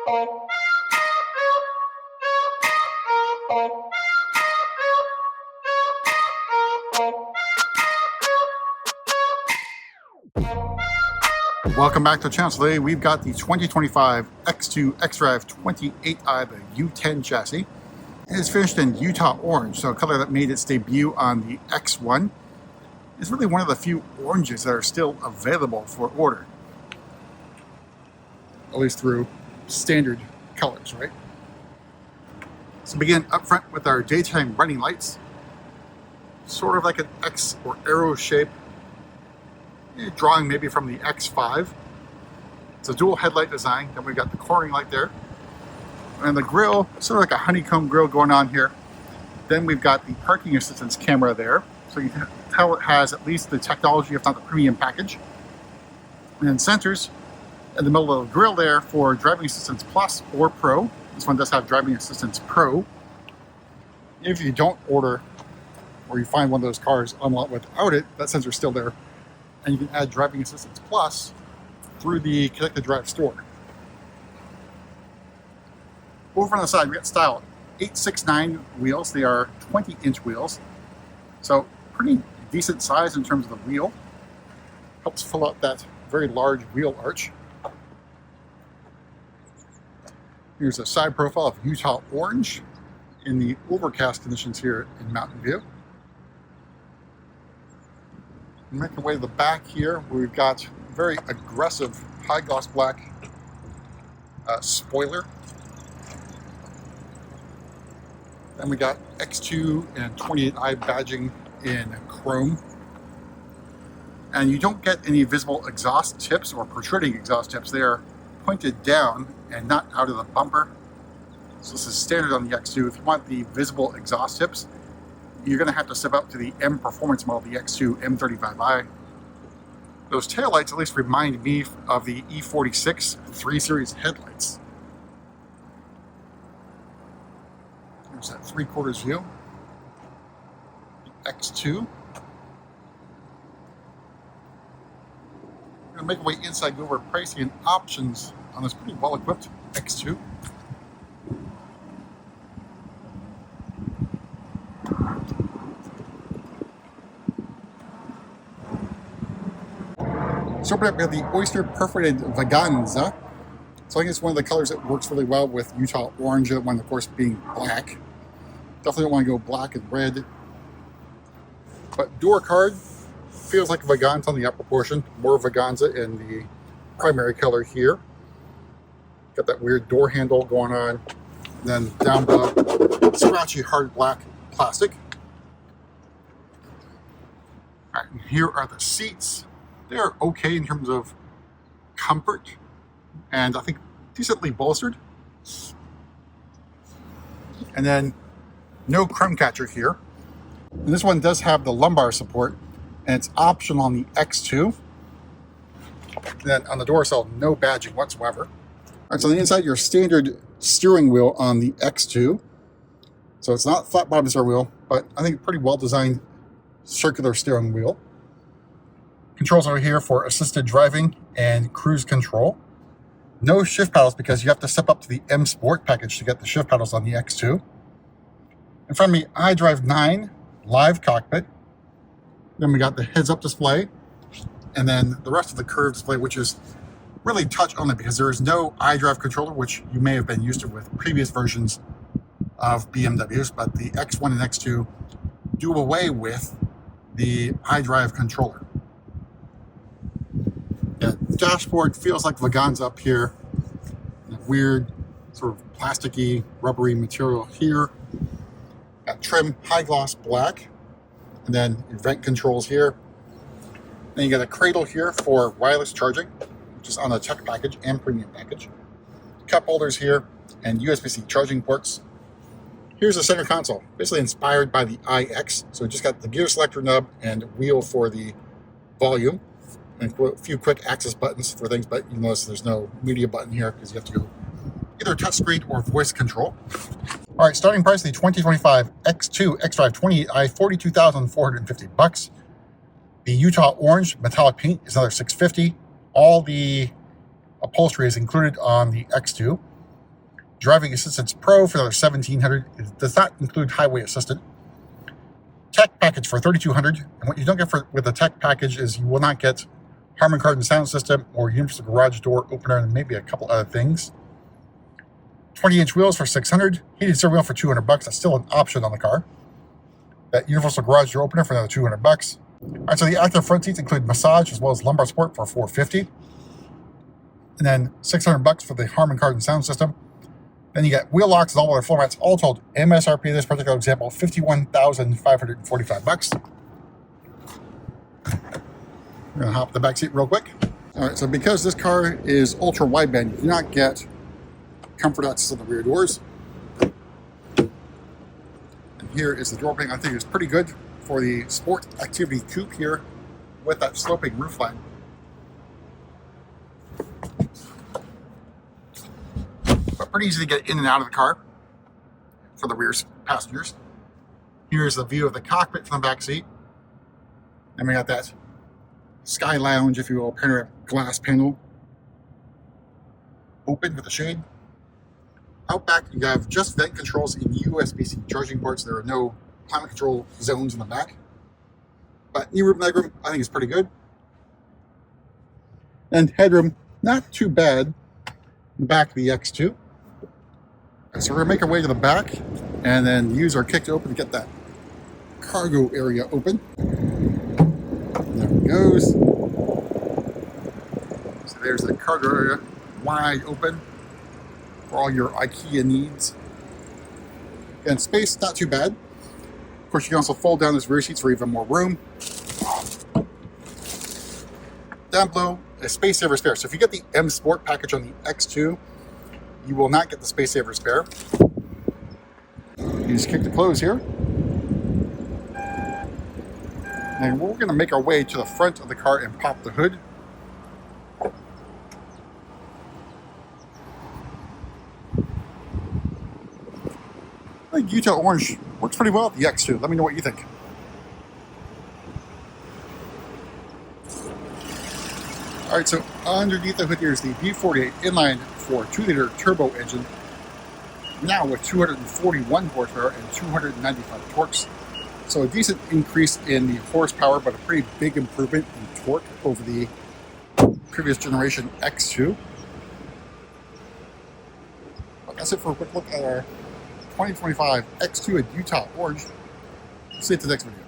Welcome back to the channel. Today we've got the 2025 X2 xDrive28i, the U10 chassis. It is finished in Utah Orange, so a color that made its debut on the X1. It's really one of the few oranges that are still available for order. At least through standard colors, right? So begin up front with our daytime running lights. Sort of like an X or arrow shape, drawing maybe from the X5. It's a dual headlight design. Then we've got the cornering light there. And the grille, sort of like a honeycomb grille going on here. Then we've got the parking assistance camera there. So you can tell it has at least the technology, if not the premium package. And then sensors in the middle of the grille there for Driving Assistance Plus or Pro. This one does have Driving Assistance Pro. If you don't order or you find one of those cars on lot without it, that sensor's still there. And you can add Driving Assistance Plus through the Connected Drive store. Over on the side, we got style 869 wheels. They are 20-inch wheels. So pretty decent size in terms of the wheel. Helps fill out that very large wheel arch. Here's a side profile of Utah Orange in the overcast conditions here in Mountain View. Making our way to the back here, we've got very aggressive high gloss black spoiler. Then we got X2 and 28i badging in chrome. And you don't get any visible exhaust tips or protruding exhaust tips. They are pointed down and not out of the bumper. So this is standard on the X2. If you want the visible exhaust tips, you're going to have to step up to the M Performance model, the X2 M35i. Those taillights at least remind me of the E46 3 Series headlights. There's that 3/4 view. The X2. We're going to make our way inside, go over pricing and options on this pretty well-equipped X2. So up we have the Oyster Perforated Vaganza. So I think it's one of the colors that works really well with Utah Orange, the one of course being black. Definitely don't want to go black and red. But door card feels like Vaganza on the upper portion, more Vaganza in the primary color here. Got that weird door handle going on. And then down below, scratchy hard black plastic. All right, and here are the seats. They're okay in terms of comfort, and I think decently bolstered. And then no crumb catcher here. And this one does have the lumbar support, and it's optional on the X2. And then on the door cell, no badging whatsoever. All right, so on the inside, your standard steering wheel on the X2. So it's not flat bottom steering wheel, but I think pretty well designed circular steering wheel. Controls over here for assisted driving and cruise control. No shift paddles because you have to step up to the M Sport package to get the shift paddles on the X2. In front of me, iDrive 9 live cockpit. Then we got the heads-up display, and then the rest of the curved display, which is really touch only because there is no iDrive controller, which you may have been used to with previous versions of BMWs, but the X1 and X2 do away with the iDrive controller. Yeah, dashboard feels like Vaganza up here. That weird sort of plasticky, rubbery material here. Got trim high gloss black. And then your vent controls here. Then you got a cradle here for wireless charging, which is on the tech package and premium package. Cup holders here and USB-C charging ports. Here's the center console, basically inspired by the iX. So we just got the gear selector nub and wheel for the volume. And a few quick access buttons for things, but you notice there's no media button here because you have to go either touchscreen or voice control. All right, starting price of the 2025 X2 xDrive28i, $42,450. The Utah Orange metallic paint is another $650. All the upholstery is included on the X2. Driving Assistance Pro for another $1,700. It does not include Highway Assistant. Tech package for $3,200. And what you don't get with the tech package is you will not get Harman Kardon sound system or universal garage door opener and maybe a couple other things. 20-inch wheels for $600. Heated steering wheel for $200. That's still an option on the car. That universal garage door opener for another $200. All right, so the active front seats include massage as well as lumbar support for $450. And then $600 for the Harman Kardon sound system. Then you get wheel locks and all other floor mats. All told, MSRP in this particular example, $51,545. I'm going to hop the back seat real quick. All right, so because this car is ultra wideband, you do not get comfort access on the rear doors. And here is the door opening. I think it's pretty good for the Sport Activity Coupe here with that sloping roofline. But pretty easy to get in and out of the car for the rear passengers. Here's the view of the cockpit from the back seat. And we got that Sky Lounge, if you will, panoramic glass panel open with a shade. Out back, you have just vent controls and USB-C charging ports. There are no climate control zones in the back. But knee room, leg room, I think is pretty good. And headroom, not too bad. Back of the X2. So we're going to make our way to the back and then use our kick to open to get that cargo area open. There it goes. So there's the cargo area wide open for all your IKEA needs. And space, not too bad. Of course, you can also fold down those rear seats for even more room. Down below, a space saver spare. So if you get the M Sport package on the X2, you will not get the space saver spare. You just kick the close here. And we're going to make our way to the front of the car and pop the hood. I think Utah Orange works pretty well at the X2. Let me know what you think. All right, so underneath the hood here is the V48 inline 4 2-liter turbo engine, now with 241 horsepower and 295 torques. So a decent increase in the horsepower, but a pretty big improvement in torque over the previous generation X2. But that's it for a quick look at our 2025 X2 at Utah Orange. See you at the next video.